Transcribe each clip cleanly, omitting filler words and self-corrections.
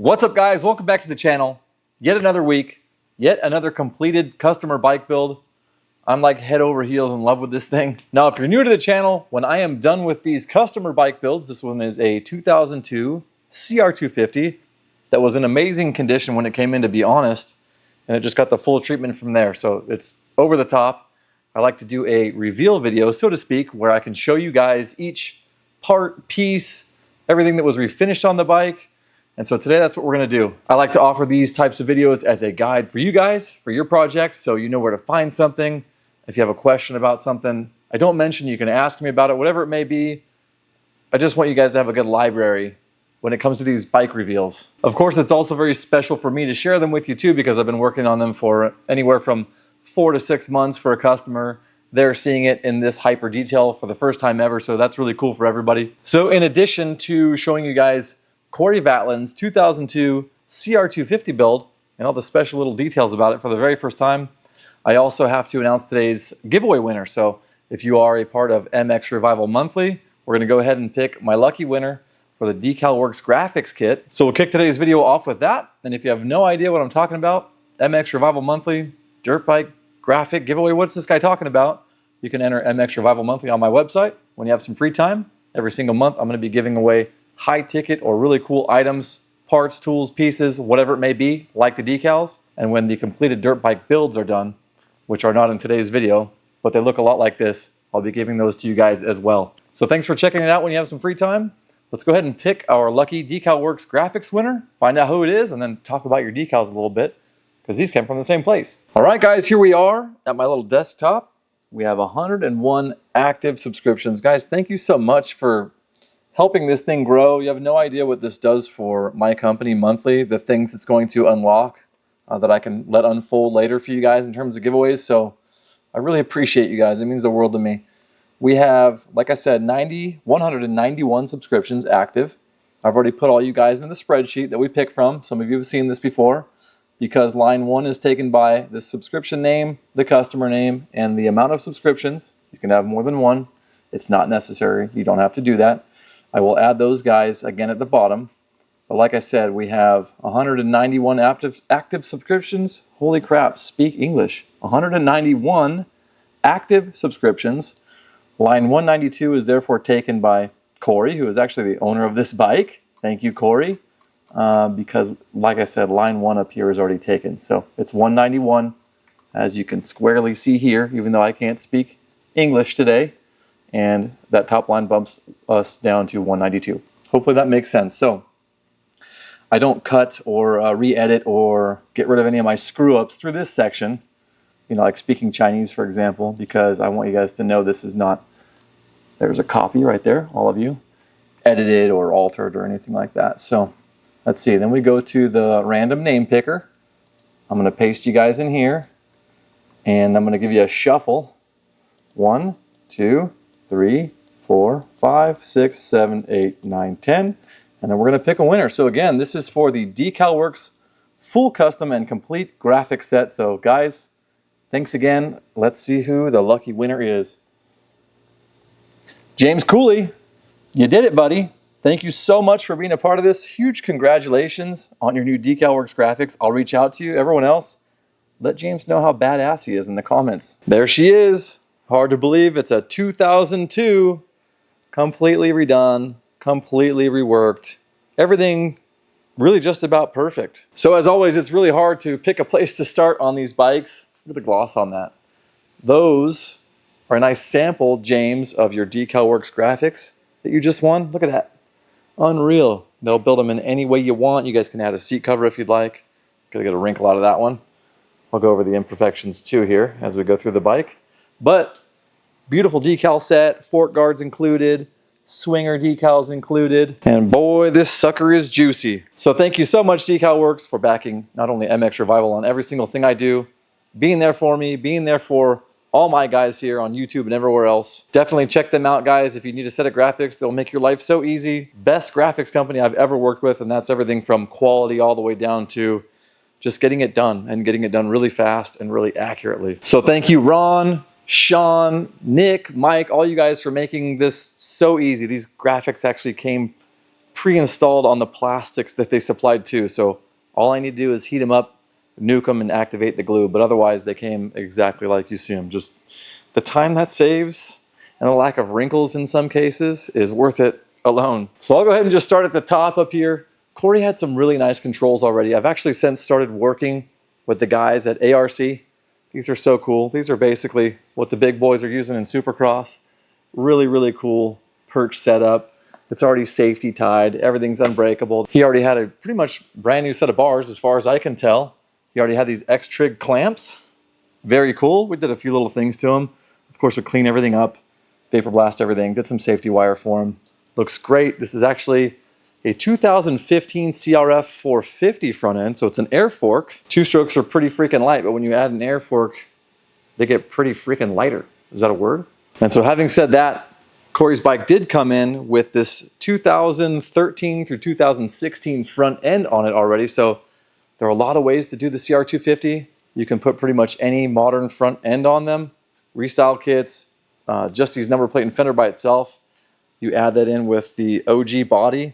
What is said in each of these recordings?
What's up, guys? Welcome back to the channel. Yet another week, yet another completed customer bike build. I'm like head over heels in love with this thing. Now, if you're new to the channel, when I am done with these customer bike builds, this one is a 2002 CR250 that was in amazing condition when it came in, to be honest, and it just got the full treatment from there. So it's over the top. I like to do a reveal video, so to speak, where I can show you guys each part, piece, everything that was refinished on the bike. And so today, that's what we're gonna do. I like to offer these types of videos as a guide for you guys, for your projects, so you know where to find something. If you have a question about something I don't mention, you can ask me about it, whatever it may be. I just want you guys to have a good library when it comes to these bike reveals. Of course, it's also very special for me to share them with you too, because I've been working on them for anywhere from 4 to 6 months for a customer. They're seeing it in this hyper detail for the first time ever, so that's really cool for everybody. So in addition to showing you guys Kory Vatland's 2002 CR250 build and all the special little details about it for the very first time, I also have to announce today's giveaway winner. So if you are a part of mXrevival Monthly, we're gonna go ahead and pick my lucky winner for the DeCal Works graphics kit. So we'll kick today's video off with that. And if you have no idea what I'm talking about, mXrevival Monthly, dirt bike, graphic giveaway, what's this guy talking about? You can enter mXrevival Monthly on my website when you have some free time. Every single month, I'm gonna be giving away high ticket or really cool items, parts, tools, pieces, whatever it may be, like the decals. And when the completed dirt bike builds are done, which are not in today's video, but they look a lot like this, I'll be giving those to you guys as well. So thanks for checking it out when you have some free time. Let's go ahead and pick our lucky DeCal Works graphics winner, find out who it is, and then talk about your decals a little bit, because these came from the same place. All right, guys, here we are at my little desktop. We have 101 active subscriptions. Guys, thank you so much for helping this thing grow. You have no idea what this does for my company monthly, the things it's going to unlock that I can let unfold later for you guys in terms of giveaways. So I really appreciate you guys. It means the world to me. We have, like I said, 191 subscriptions active. I've already put all you guys in the spreadsheet that we pick from. Some of you have seen this before, because line 1 is taken by the subscription name, the customer name, and the amount of subscriptions. You can have more than one. It's not necessary. You don't have to do that. I will add those guys again at the bottom. But like I said, we have 191 active subscriptions. Holy crap, speak English. 191 active subscriptions. Line 192 is therefore taken by Kory, who is actually the owner of this bike. Thank you, Kory. Because like I said, line 1 up here is already taken. So it's 191, as you can squarely see here, even though I can't speak English today. And that top line bumps us down to 192. Hopefully that makes sense. So I don't cut or re-edit or get rid of any of my screw-ups through this section, you know, like speaking Chinese, for example, because I want you guys to know this is not, there's a copy right there, all of you, edited or altered or anything like that. So let's see, then we go to the random name picker. I'm gonna paste you guys in here, and I'm gonna give you a shuffle. 1, 2, 3, 4, 5, 6, 7, 8, 9, 10. And then we're going to pick a winner. So again, this is for the DeCal Works full custom and complete graphic set. So guys, thanks again. Let's see who the lucky winner is. James Cooley, you did it, buddy. Thank you so much for being a part of this. Huge congratulations on your new DeCal Works graphics. I'll reach out to you. Everyone else, let James know how badass he is in the comments. There she is. Hard to believe it's a 2002, completely redone, completely reworked. Everything really just about perfect. So as always, it's really hard to pick a place to start on these bikes. Look at the gloss on that. Those are a nice sample, James, of your DeCal Works graphics that you just won. Look at that. Unreal. They'll build them in any way you want. You guys can add a seat cover if you'd like. Gotta get a wrinkle out of that one. I'll go over the imperfections too here as we go through the bike. But beautiful decal set, fork guards included, swinger decals included, and boy, this sucker is juicy. So thank you so much, DeCal Works, for backing not only mXrevival on every single thing I do, being there for me, being there for all my guys here on YouTube and everywhere else. Definitely check them out, guys. If you need a set of graphics, they'll make your life so easy. Best graphics company I've ever worked with, and that's everything from quality all the way down to just getting it done, and getting it done really fast and really accurately. So thank you, Ron, Sean, Nick, Mike, all you guys for making this so easy. These graphics actually came pre-installed on the plastics that they supplied too. So all I need to do is heat them up, nuke them, and activate the glue. But otherwise, they came exactly like you see them. Just the time that saves and the lack of wrinkles in some cases is worth it alone. So I'll go ahead and just start at the top up here. Kory had some really nice controls already. I've actually since started working with the guys at ARC. These are so cool. These are basically what the big boys are using in Supercross. Really, really cool perch setup. It's already safety tied. Everything's unbreakable. He already had a pretty much brand new set of bars as far as I can tell. He already had these X-Trig clamps. Very cool. We did a few little things to him. Of course, we cleaned everything up, vapor blast everything, did some safety wire for him. Looks great. This is actually a 2015 CRF 450 front end, so it's an air fork. Two strokes are pretty freaking light, but when you add an air fork, they get pretty freaking lighter. Is that a word? And so having said that, Kory's bike did come in with this 2013 through 2016 front end on it already, so there are a lot of ways to do the CR250. You can put pretty much any modern front end on them. Restyle kits, just these number plate and fender by itself. You add that in with the OG body,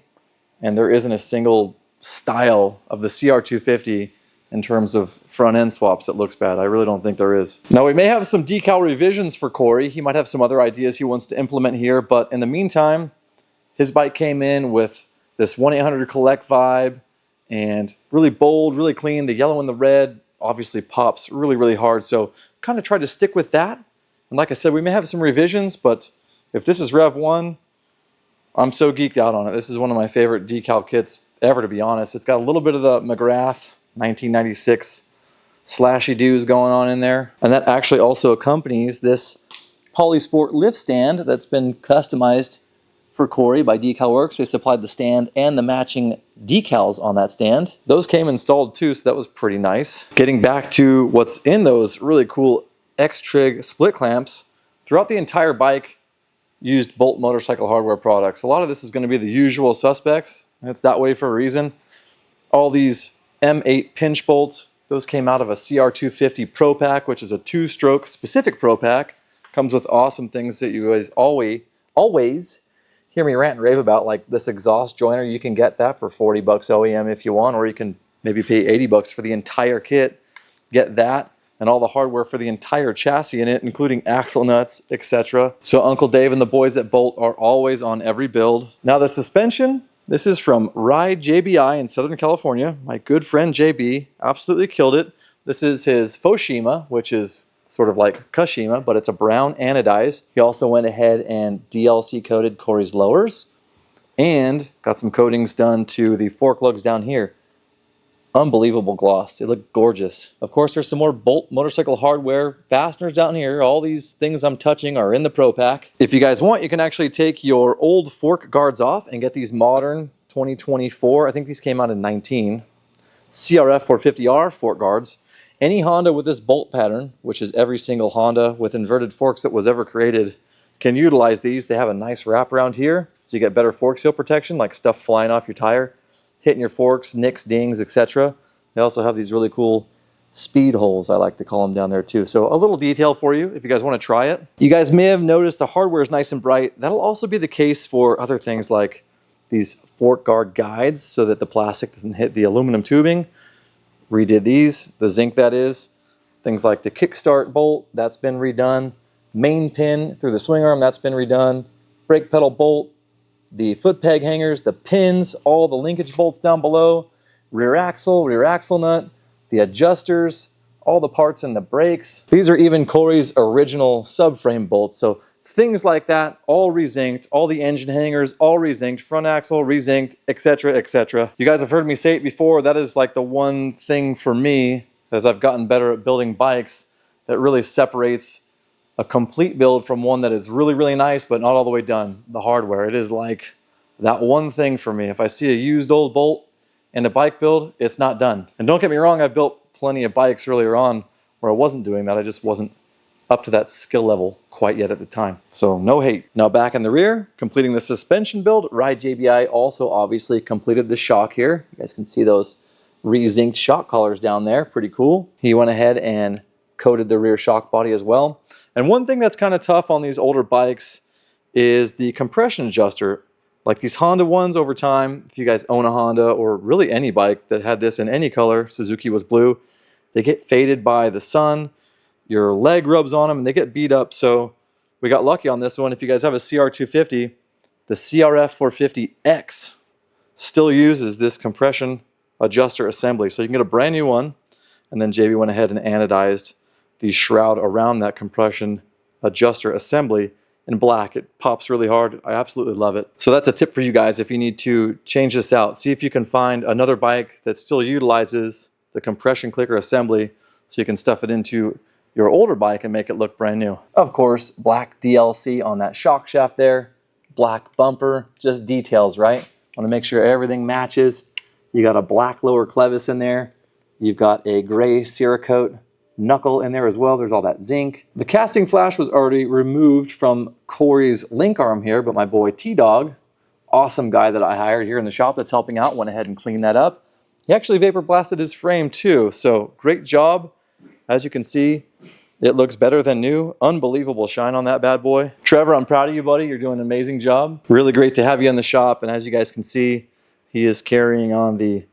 and there isn't a single style of the CR250 in terms of front end swaps that looks bad. I really don't think there is. Now we may have some decal revisions for Kory. He might have some other ideas he wants to implement here, but in the meantime, his bike came in with this 1-800-COLLECT vibe and really bold, really clean. The yellow and the red obviously pops really, really hard. So kind of tried to stick with that. And like I said, we may have some revisions, but if this is Rev 1, I'm so geeked out on it. This is one of my favorite decal kits ever, to be honest. It's got a little bit of the McGrath 1996 slashy doos going on in there. And that actually also accompanies this Polysport lift stand that's been customized for Kory by DeCal Works. They supplied the stand and the matching decals on that stand. Those came installed too, so that was pretty nice. Getting back to what's in those really cool X-Trig split clamps, throughout the entire bike, used Bolt motorcycle hardware products. A lot of this is going to be the usual suspects. It's that way for a reason. All these M8 pinch bolts, those came out of a CR250 Pro Pack, which is a two-stroke specific Pro Pack. Comes with awesome things that you guys always hear me rant and rave about, like this exhaust joiner. You can get that for 40 bucks OEM if you want, or you can maybe pay 80 bucks for the entire kit. Get that and all the hardware for the entire chassis in it, including axle nuts, etc. So Uncle Dave and the boys at Bolt are always on every build. Now the suspension, this is from Ride JBI in Southern California. My good friend JB absolutely killed it. This is his Foshima, which is sort of like Kashima, but it's a brown anodized. He also went ahead and DLC coated Kory's lowers and got some coatings done to the fork lugs down here. Unbelievable gloss. They look gorgeous. Of course, there's some more Bolt motorcycle hardware fasteners down here. All these things I'm touching are in the Pro Pack. If you guys want, you can actually take your old fork guards off and get these modern 2024, I think these came out in 19, CRF 450R fork guards. Any Honda with this bolt pattern, which is every single Honda with inverted forks that was ever created, can utilize these. They have a nice wraparound here, so you get better fork seal protection, like stuff flying off your tire, hitting your forks, nicks, dings, etc. They also have these really cool speed holes, I like to call them, down there too. So a little detail for you if you guys want to try it. You guys may have noticed the hardware is nice and bright. That'll also be the case for other things like these fork guard guides so that the plastic doesn't hit the aluminum tubing. Redid these, the zinc that is. Things like the kickstart bolt, that's been redone. Main pin through the swing arm, that's been redone. Brake pedal bolt, the foot peg hangers, the pins, all the linkage bolts down below, rear axle nut, the adjusters, all the parts in the brakes. These are even Kory's original subframe bolts. So things like that, all rezinked, all the engine hangers, all rezinked, front axle rezinked, etc., etc. You guys have heard me say it before, that is like the one thing for me, as I've gotten better at building bikes, that really separates a complete build from one that is really, really nice, but not all the way done. The hardware, it is like that one thing for me. If I see a used old bolt in a bike build, it's not done. And don't get me wrong, I've built plenty of bikes earlier on where I wasn't doing that. I just wasn't up to that skill level quite yet at the time. So no hate. Now back in the rear, completing the suspension build, Ride JBI also obviously completed the shock here. You guys can see those re-zinked shock collars down there, pretty cool. He went ahead and coated the rear shock body as well. And one thing that's kind of tough on these older bikes is the compression adjuster. Like these Honda ones over time, if you guys own a Honda or really any bike that had this in any color, Suzuki was blue, they get faded by the sun, your leg rubs on them and they get beat up. So we got lucky on this one. If you guys have a CR250, the CRF 450X still uses this compression adjuster assembly. So you can get a brand new one, and then JB went ahead and anodized the shroud around that compression adjuster assembly in black. It pops really hard. I absolutely love it. So that's a tip for you guys if you need to change this out. See if you can find another bike that still utilizes the compression clicker assembly so you can stuff it into your older bike and make it look brand new. Of course, black DLC on that shock shaft there, black bumper, just details, right? Want to make sure everything matches. You got a black lower clevis in there. You've got a gray Cerakote knuckle in there as well. There's all that zinc. The casting flash was already removed from Kory's link arm here, but my boy T-Dog, awesome guy that I hired here in the shop that's helping out, went ahead and cleaned that up. He actually vapor blasted his frame too, so great job. As you can see, it looks better than new. Unbelievable shine on that bad boy. Trevor, I'm proud of you, buddy. You're doing an amazing job. Really great to have you in the shop, and as you guys can see, he is carrying on the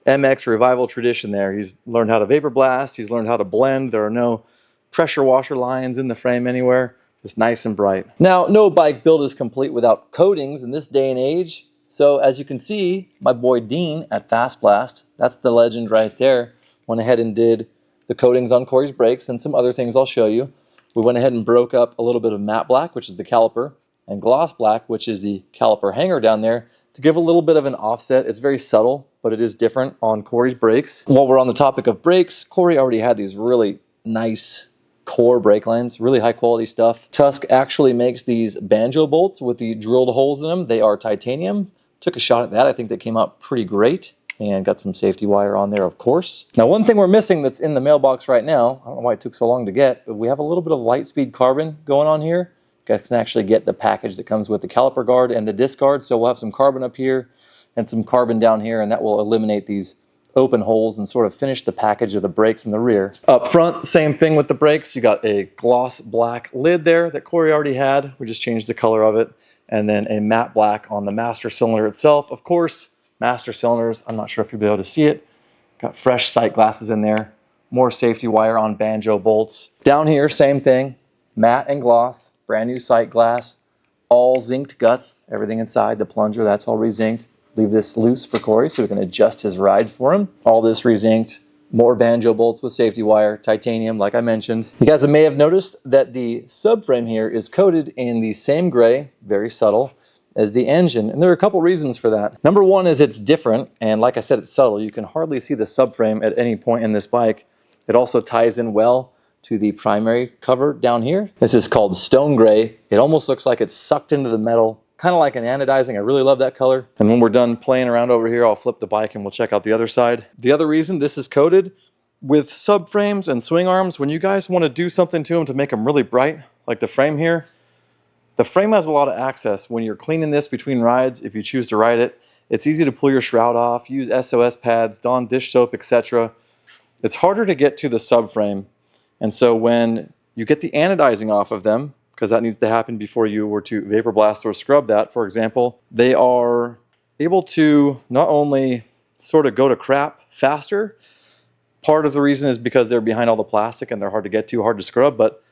mXrevival tradition there. He's learned how to vapor blast. He's learned how to blend. There are no pressure washer lines in the frame anywhere. Just nice and bright. Now, no bike build is complete without coatings in this day and age. So as you can see, my boy Dean at Fast Blast, that's the legend right there, went ahead and did the coatings on Kory's brakes and some other things I'll show you. We went ahead and broke up a little bit of matte black, which is the caliper, and gloss black, which is the caliper hanger down there, to give a little bit of an offset. It's very subtle, but it is different on Kory's brakes. While we're on the topic of brakes, Kory already had these really nice core brake lines, really high quality stuff. Tusk actually makes these banjo bolts with the drilled holes in them. They are titanium. Took a shot at that. I think they came out pretty great, and got some safety wire on there, of course. Now, one thing we're missing that's in the mailbox right now, I don't know why it took so long to get, but we have a little bit of Lightspeed carbon going on here. You guys can actually get the package that comes with the caliper guard and the disc guard, so we'll have some carbon up here and some carbon down here, and that will eliminate these open holes and sort of finish the package of the brakes in the rear. Up front, same thing with the brakes. You got a gloss black lid there that Kory already had. We just changed the color of it, and then a matte black on the master cylinder itself. Of course, master cylinders, I'm not sure if you'll be able to see it. Got fresh sight glasses in there. More safety wire on banjo bolts. Down here, same thing. Matte and gloss, brand new sight glass. All zinced guts, everything inside. The plunger, that's all re-zinced. Leave this loose for Kory so we can adjust his ride for him. All this re-zinced. More banjo bolts with safety wire, titanium, like I mentioned. You guys may have noticed that the subframe here is coated in the same gray, very subtle, as the engine, and there are a couple reasons for that. Number one is it's different, and like I said, it's subtle. You can hardly see the subframe at any point in this bike. It also ties in well to the primary cover down here. This is called stone gray. It almost looks like it's sucked into the metal, kind of like an anodizing. I really love that color. And when we're done playing around over here, I'll flip the bike and we'll check out the other side. The other reason this is coated with subframes and swing arms, when you guys want to do something to them to make them really bright, like the frame here, the frame has a lot of access. When you're cleaning this between rides, if you choose to ride it, it's easy to pull your shroud off, use SOS pads, Dawn dish soap, etc. It's harder to get to the subframe. And so when you get the anodizing off of them, because that needs to happen before you were to vapor blast or scrub that, for example, they are able to not only sort of go to crap faster, part of the reason is because they're behind all the plastic and they're hard to get to, hard to scrub, but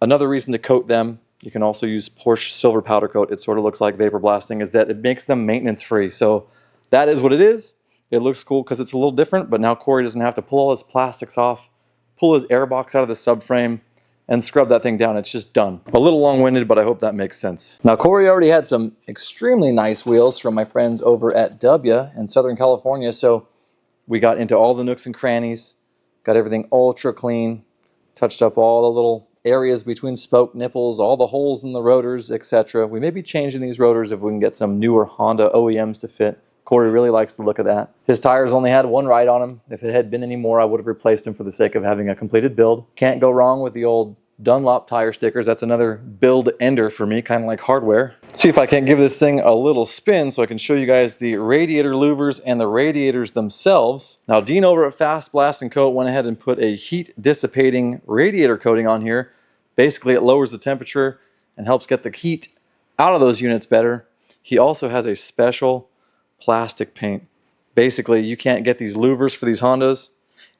another reason to coat them, you can also use Porsche silver powder coat, it sort of looks like vapor blasting, is that it makes them maintenance free. So that is what it is. It looks cool because it's a little different, but now Kory doesn't have to pull all his plastics off, pull his air box out of the subframe, and scrub that thing down. It's just done. A little long-winded, but I hope that makes sense. Now, Kory already had some extremely nice wheels from my friends over at Dubya in Southern California, so we got into all the nooks and crannies, got everything ultra clean, touched up all the little areas between spoke nipples, all the holes in the rotors, etc. We may be changing these rotors if we can get some newer Honda OEMs to fit. Kory really likes the look of that. His tires only had one ride on them. If it had been any more, I would have replaced them for the sake of having a completed build. Can't go wrong with the old Dunlop tire stickers. That's another build ender for me, kind of like hardware. See if I can give this thing a little spin so I can show you guys the radiator louvers and the radiators themselves. Now, Dean over at Fast Blast & Coat went ahead and put a heat dissipating radiator coating on here. Basically, it lowers the temperature and helps get the heat out of those units better. he also has a special plastic paint. Basically, you can't get these louvers for these Hondas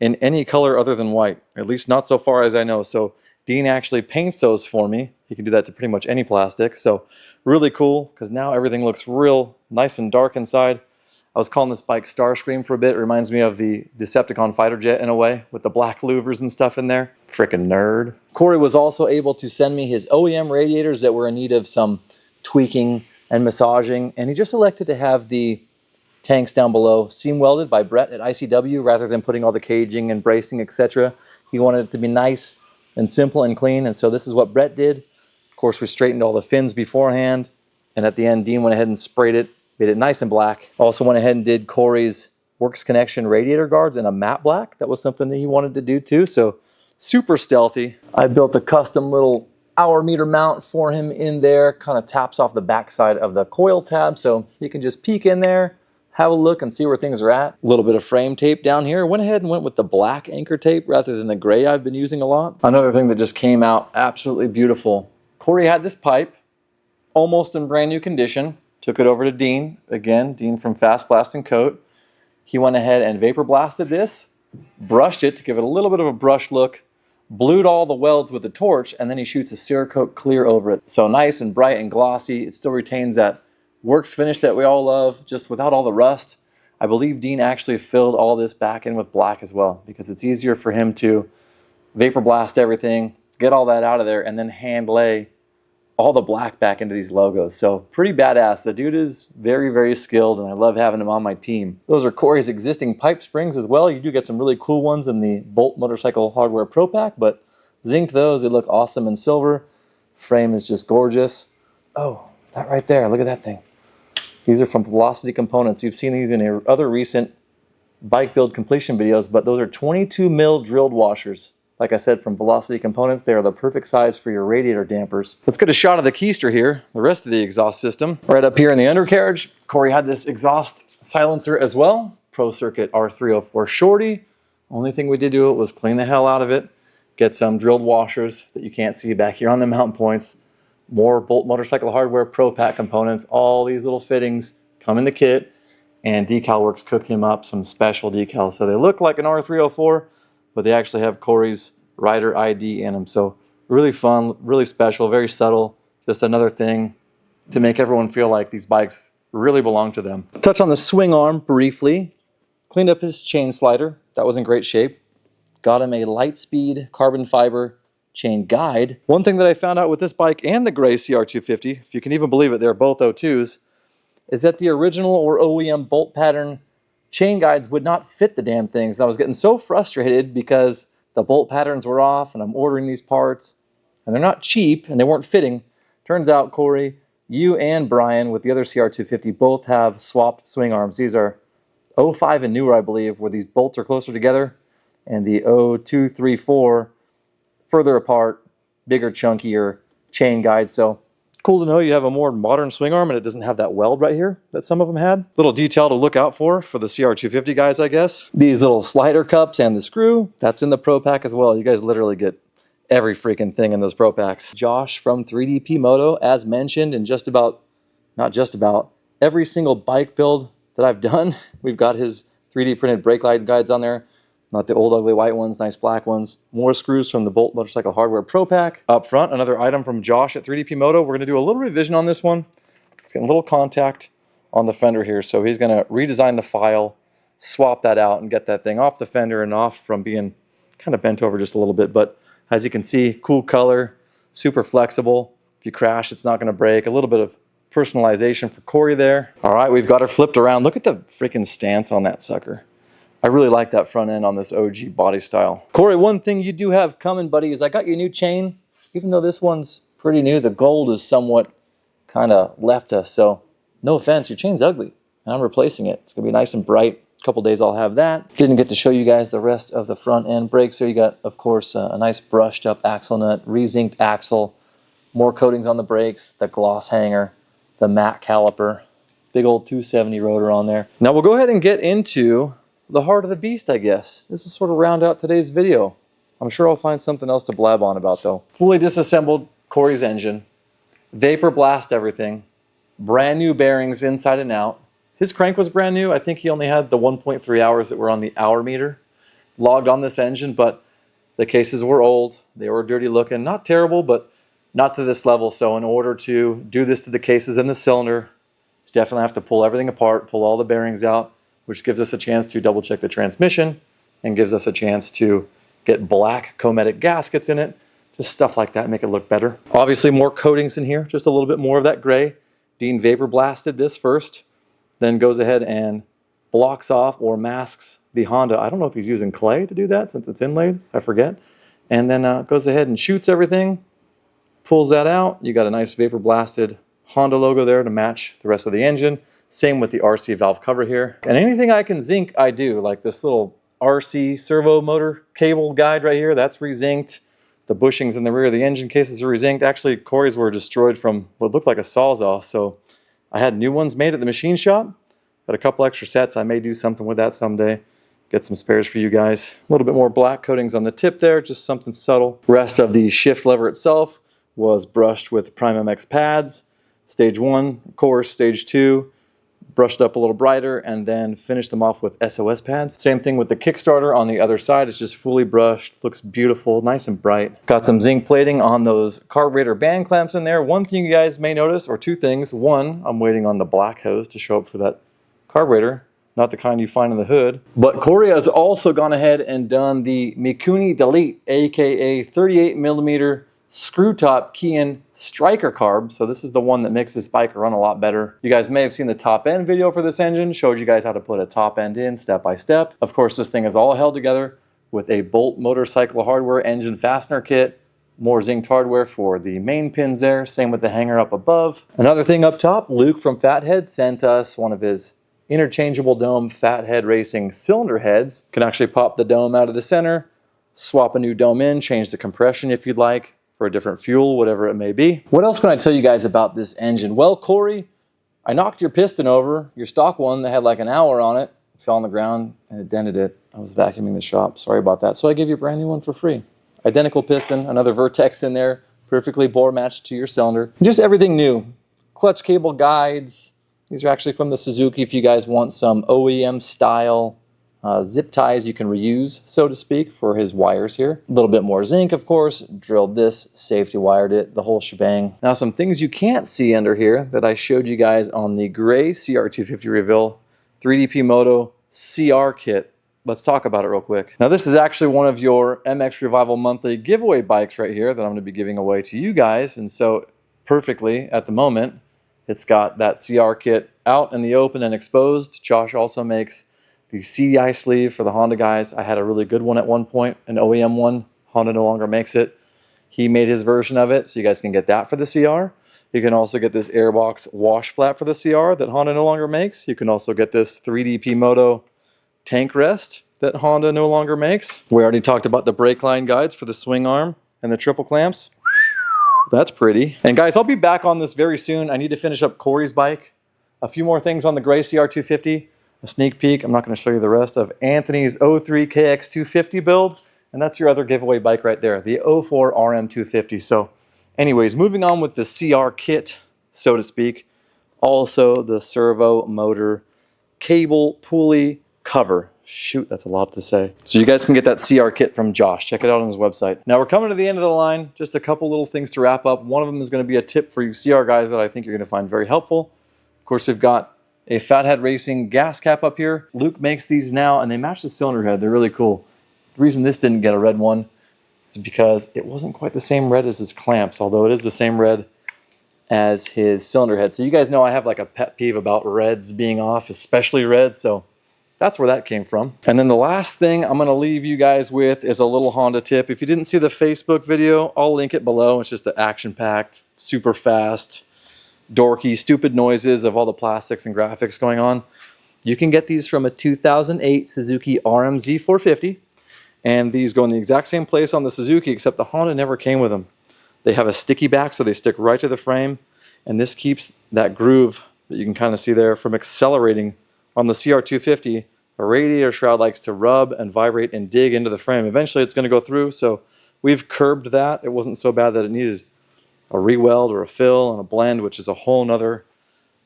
in any color other than white, at least not so far as I know. So Dean actually paints those for me. He can do that to pretty much any plastic. So really cool, because now everything looks real nice and dark inside. I was calling this bike Starscream for a bit. It reminds me of the Decepticon fighter jet in a way, with the black louvers and stuff in there. Freaking nerd. Kory was also able to send me his OEM radiators that were in need of some tweaking and massaging, and he just elected to have the tanks down below seam welded by Brett at ICW rather than putting all the caging and bracing, etc. He wanted it to be nice and simple and clean, and so this is what Brett did. Of course, we straightened all the fins beforehand, and at the end, Dean went ahead and sprayed it, made it nice and black. Also went ahead and did Kory's Works Connection radiator guards in a matte black. That was something that he wanted to do too, so super stealthy. I built a custom little hour meter mount for him in there, kind of taps off the backside of the coil tab, so he can just peek in there, have a look and see where things are at. A little bit of frame tape down here. Went ahead and went with the black anchor tape rather than the gray I've been using a lot. Another thing that just came out absolutely beautiful. Kory had this pipe almost in brand new condition. Took it over to Dean. Again, Dean from Fast Blast and Coat. He went ahead and vapor blasted this, brushed it to give it a little bit of a brush look, blued all the welds with the torch, and then he shoots a Cerakote clear over it. So nice and bright and glossy. It still retains that Works finish that we all love, just without all the rust. I believe Dean actually filled all this back in with black as well, because it's easier for him to vapor blast everything, get all that out of there, and then hand lay all the black back into these logos. So pretty badass. The dude is very, very skilled, and I love having him on my team. Those are Kory's existing pipe springs as well. You do get some really cool ones in the Bolt Motorcycle Hardware Pro Pack, but zinked those. They look awesome in silver. Frame is just gorgeous. Oh, that right there. Look at that thing. These are from Velocity Components. You've seen these in other recent bike build completion videos, but those are 22 mil drilled washers. Like I said, from Velocity Components, they are the perfect size for your radiator dampers. Let's get a shot of the keister here, the rest of the exhaust system. Right up here in the undercarriage, Kory had this exhaust silencer as well. Pro Circuit R304 Shorty. Only thing we did to it was clean the hell out of it, get some drilled washers that you can't see back here on the mountain points. More Bolt Motorcycle Hardware Pro Pack components. All these little fittings come in the kit, and DeCal Works cooked him up some special decals. So they look like an R304, but they actually have Kory's rider ID in them. So really fun, really special, very subtle. Just another thing to make everyone feel like these bikes really belong to them. Touch on the swing arm briefly. Cleaned up his chain slider. That was in great shape. Got him a Lightspeed carbon fiber chain guide. One thing that I found out with this bike and the gray CR250, if you can even believe it, they're both O2s, is that the original or OEM bolt pattern chain guides would not fit the damn things. I was getting so frustrated because the bolt patterns were off and I'm ordering these parts and they're not cheap and they weren't fitting. Turns out, Kory, you and Brian with the other CR250 both have swapped swing arms. These are 05 and newer, I believe, where these bolts are closer together, and the 02, 3, 4 further apart, bigger, chunkier chain guide. So cool to know you have a more modern swing arm and it doesn't have that weld right here that some of them had. Little detail to look out for the CR250 guys, I guess. These little slider cups and the screw, that's in the Pro Pack as well. You guys literally get every freaking thing in those Pro Packs. Josh from 3DP Moto, as mentioned, in every single bike build that I've done, we've got his 3D printed brake light guides on there. Not the old ugly white ones, nice black ones. More screws from the Bolt Motorcycle Hardware Pro Pack. Up front, another item from Josh at 3DP Moto. We're gonna do a little revision on this one. It's getting a little contact on the fender here, so he's gonna redesign the file, swap that out, and get that thing off the fender and off from being kind of bent over just a little bit. But as you can see, cool color, super flexible. If you crash, it's not gonna break. A little bit of personalization for Kory there. All right, we've got her flipped around. Look at the freaking stance on that sucker. I really like that front end on this OG body style. Kory, one thing you do have coming, buddy, is I got your new chain. Even though this one's pretty new, the gold is somewhat kind of left us. So no offense, your chain's ugly, and I'm replacing it. It's gonna be nice and bright. A couple days I'll have that. Didn't get to show you guys the rest of the front end brakes. So you got, of course, a nice brushed up axle nut, re-zinked axle, more coatings on the brakes, the gloss hanger, the matte caliper, big old 270 rotor on there. Now we'll go ahead and get into the heart of the beast, I guess. This is sort of round out today's video. I'm sure I'll find something else to blab on about though. Fully disassembled Kory's engine, vapor blast everything, brand new bearings inside and out. His crank was brand new. I think he only had the 1.3 hours that were on the hour meter logged on this engine, but the cases were old. They were dirty looking. Not terrible, but not to this level. So in order to do this to the cases and the cylinder, you definitely have to pull everything apart, pull all the bearings out, which gives us a chance to double check the transmission and gives us a chance to get black chromatic gaskets in it. Just stuff like that, make it look better. Obviously more coatings in here, just a little bit more of that gray. Dean vapor blasted this first, then goes ahead and blocks off or masks the Honda. I don't know if he's using clay to do that since it's inlaid, I forget. And then goes ahead and shoots everything, pulls that out. You got a nice vapor blasted Honda logo there to match the rest of the engine. Same with the RC valve cover here. And anything I can zinc, I do, like this little RC servo motor cable guide right here, that's re-zinced. The bushings in the rear of the engine cases are re-zinced. Actually, Kory's were destroyed from what looked like a Sawzall, so I had new ones made at the machine shop. Got a couple extra sets. I may do something with that someday. Get some spares for you guys. A little bit more black coatings on the tip there, just something subtle. Rest of the shift lever itself was brushed with Pryme MX pads. Stage 1, of course, stage 2. Brushed up a little brighter and then finished them off with SOS pads. Same thing with the Kickstarter on the other side. It's just fully brushed, looks beautiful, nice and bright. Got some zinc plating on those carburetor band clamps in there. One thing you guys may notice, or two things. One, I'm waiting on the black hose to show up for that carburetor, not the kind you find in the hood. But Kory has also gone ahead and done the Mikuni Delete, aka 38mm screw top key-in striker carb. So this is the one that makes this bike run a lot better. You guys may have seen the top end video for this engine, showed you guys how to put a top end in step by step. Of course, this thing is all held together with a Bolt motorcycle hardware engine fastener kit, more zinced hardware for the main pins there, same with the hanger up above. Another thing up top, Luke from Phathead sent us one of his interchangeable dome Phathead Racing cylinder heads. Can actually pop the dome out of the center, swap a new dome in, change the compression if you'd like, for a different fuel, whatever it may be. What else can I tell you guys about this engine? Well, Kory, I knocked your piston over, your stock one that had like an hour on it, fell on the ground and it dented it. I was vacuuming the shop, sorry about that. So I gave you a brand new one for free. Identical piston, another Vertex in there, perfectly bore matched to your cylinder. Just everything new. Clutch cable guides. These are actually from the Suzuki if you guys want some OEM style zip ties you can reuse, so to speak, for his wires here. A little bit more zinc, of course. Drilled this, safety wired it, the whole shebang. Now some things you can't see under here that I showed you guys on the gray CR250 reveal 3DP Moto CR kit. Let's talk about it real quick. Now this is actually one of your mXrevival monthly giveaway bikes right here that I'm going to be giving away to you guys. And so perfectly at the moment, it's got that CR kit out in the open and exposed. Josh also makes the CDI sleeve for the Honda guys. I had a really good one at one point, an OEM one. Honda no longer makes it. He made his version of it, so you guys can get that for the CR. You can also get this Airbox wash flat for the CR that Honda no longer makes. You can also get this 3DP Moto tank rest that Honda no longer makes. We already talked about the brake line guides for the swing arm and the triple clamps. That's pretty. And guys, I'll be back on this very soon. I need to finish up Kory's bike. A few more things on the gray CR250. A sneak peek, I'm not going to show you the rest of Anthony's 03 KX250 build, and that's your other giveaway bike right there, the 04 RM250. So anyways, moving on with the CR kit, so to speak, also the servo motor cable pulley cover. Shoot, that's a lot to say. So you guys can get that CR kit from Josh. Check it out on his website. Now we're coming to the end of the line. Just a couple little things to wrap up. One of them is going to be a tip for you CR guys that I think you're going to find very helpful. Of course, we've got a Phathead Racing gas cap up here. Luke makes these now, and they match the cylinder head. They're really cool. The reason this didn't get a red one is because it wasn't quite the same red as his clamps, although it is the same red as his cylinder head. So you guys know I have like a pet peeve about reds being off, especially red, so that's where that came from. And then the last thing I'm going to leave you guys with is a little Honda tip. If you didn't see the Facebook video, I'll link it below. It's just an action-packed, super fast, dorky, stupid noises of all the plastics and graphics going on. You can get these from a 2008 Suzuki RMZ 450, and these go in the exact same place on the Suzuki, except the Honda never came with them. They have a sticky back, so they stick right to the frame, and this keeps that groove that you can kind of see there from accelerating. On the CR250, a radiator shroud likes to rub and vibrate and dig into the frame. Eventually it's going to go through, so we've curbed that. It wasn't so bad that it needed a re-weld or a fill and a blend, which is a whole nother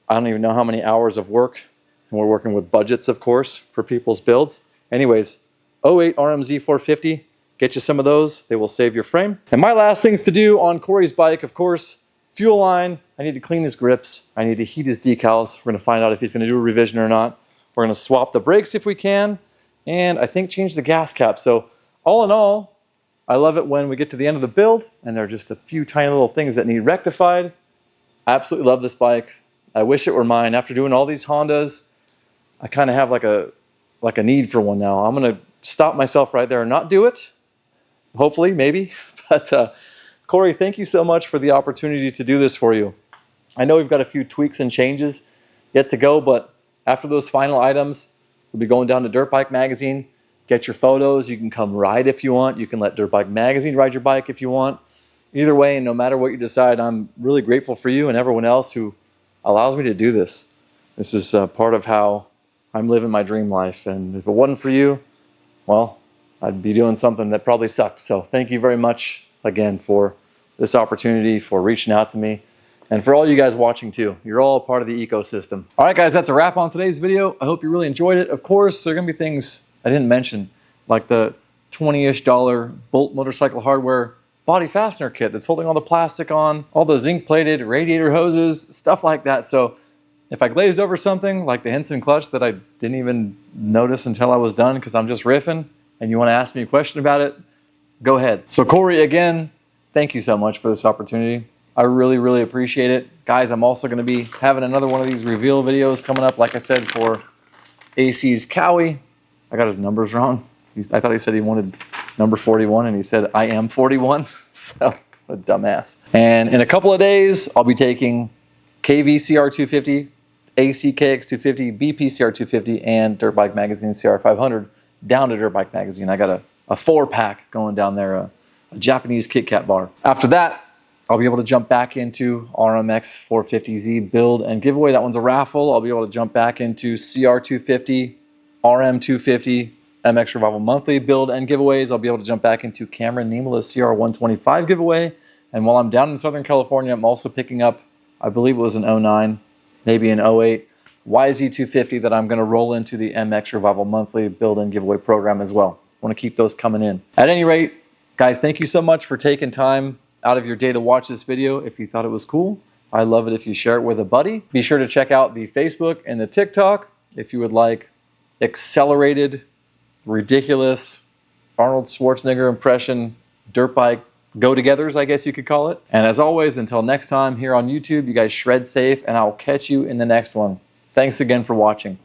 I don't even know how many hours of work, and we're working with budgets, of course, for people's builds. Anyways, 08 RMZ 450, get you some of those. They will save your frame. And my last things to do on Kory's bike, of course, fuel line. I need to clean his grips. I need to heat his decals. We're gonna find out if he's gonna do a revision or not. We're gonna swap the brakes if we can, and I think change the gas cap. So all in all, I love it when we get to the end of the build and there are just a few tiny little things that need rectified. I absolutely love this bike. I wish it were mine. After doing all these Hondas, I kind of have like a need for one now. I'm gonna stop myself right there and not do it. Hopefully, maybe. But Kory, thank you so much for the opportunity to do this for you. I know we've got a few tweaks and changes yet to go, but after those final items, we'll be going down to Dirt Bike Magazine, get your photos. You can come ride if you want. You can let Dirt Bike Magazine ride your bike if you want. Either way, and no matter what you decide, I'm really grateful for you and everyone else who allows me to do this. This is part of how I'm living my dream life. And if it wasn't for you, well, I'd be doing something that probably sucked. So thank you very much again for this opportunity, for reaching out to me. And for all you guys watching too, you're all part of the ecosystem. All right, guys, that's a wrap on today's video. I hope you really enjoyed it. Of course, there are gonna be things I didn't mention, like the $20-ish Bolt Motorcycle Hardware body fastener kit that's holding all the plastic on, all the zinc-plated radiator hoses, stuff like that. So if I glazed over something like the Hinson clutch that I didn't even notice until I was done because I'm just riffing, and you wanna ask me a question about it, go ahead. So Kory, again, thank you so much for this opportunity. I really, really appreciate it. Guys, I'm also gonna be having another one of these reveal videos coming up, like I said, for AC's Cowie. I got his numbers wrong. I thought he said he wanted number 41, and he said, I am 41. So, a dumbass. And in a couple of days, I'll be taking KV CR250, AC KX250, BP CR250, and Dirt Bike Magazine CR500 down to Dirt Bike Magazine. I got a 4-pack going down there, a Japanese Kit Kat bar. After that, I'll be able to jump back into RMX 450Z build and giveaway. That one's a raffle. I'll be able to jump back into CR250, RM250, mXrevival monthly build and giveaways. I'll be able to jump back into Cameron Niemela's CR125 giveaway. And while I'm down in Southern California, I'm also picking up, I believe it was an 09, maybe an 08, YZ250 that I'm going to roll into the mXrevival monthly build and giveaway program as well. I want to keep those coming in. At any rate, guys, thank you so much for taking time out of your day to watch this video. If you thought it was cool, I love it if you share it with a buddy. Be sure to check out the Facebook and the TikTok if you would like accelerated, ridiculous Arnold Schwarzenegger impression dirt bike go-togethers, I guess you could call it. And as always, until next time here on YouTube, you guys shred safe, and I'll catch you in the next one. Thanks again for watching.